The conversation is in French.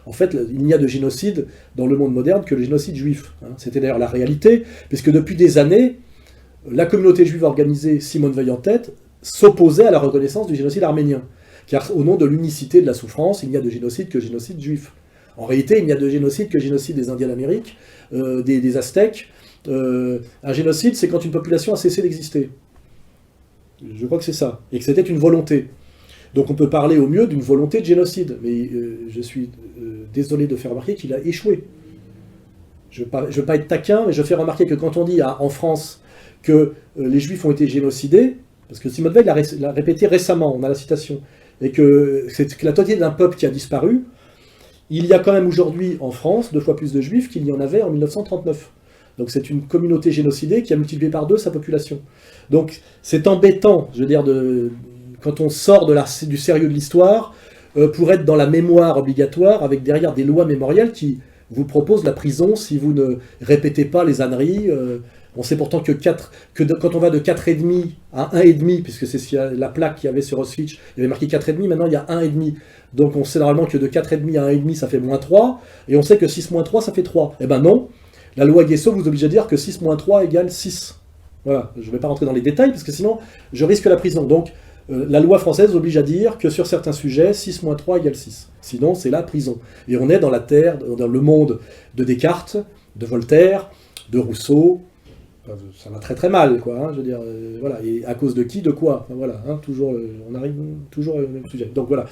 En fait, il n'y a de génocide dans le monde moderne que le génocide juif. C'était d'ailleurs la réalité, puisque depuis des années, la communauté juive organisée, Simone Veil en tête, s'opposait à la reconnaissance du génocide arménien. Car au nom de l'unicité de la souffrance, il n'y a de génocide que génocide juif. En réalité, il n'y a de génocide que génocide des Indiens d'Amérique, des Aztèques. Un génocide, c'est quand une population a cessé d'exister. Je crois que c'est ça. Et que c'était une volonté. Donc on peut parler au mieux d'une volonté de génocide. Mais je suis désolé de faire remarquer qu'il a échoué. Je ne veux pas être taquin, mais je fais remarquer que quand on dit en France que les Juifs ont été génocidés, parce que Simone Veil l'a répété récemment, on a la citation, et que c'est la totalité d'un peuple qui a disparu, il y a quand même aujourd'hui en France 2 fois plus de Juifs qu'il y en avait en 1939. Donc c'est une communauté génocidée qui a multiplié par 2 sa population. Donc c'est embêtant, je veux dire, quand on sort du sérieux de l'histoire, pour être dans la mémoire obligatoire, avec derrière des lois mémorielles qui vous proposent la prison si vous ne répétez pas les âneries. On sait pourtant que quand on va de 4,5 à 1,5, puisque c'est la plaque qu'il y avait sur Auschwitz, il y avait marqué 4,5, maintenant il y a 1,5. Donc on sait normalement que de 4,5 à 1,5, ça fait moins 3, et on sait que 6 moins 3, ça fait 3. Eh ben non, la loi Guesso vous oblige à dire que 6 moins 3 égale 6. Voilà, je ne vais pas rentrer dans les détails, parce que sinon, je risque la prison. Donc, la loi française oblige à dire que sur certains sujets, 6 moins 3 égale 6. Sinon, c'est la prison. Et on est dans la terre, dans le monde de Descartes, de Voltaire, de Rousseau. Ça va très très mal, quoi. Je veux dire, voilà. Et à cause de qui, de quoi, voilà. Toujours, on arrive toujours au même sujet. Donc voilà.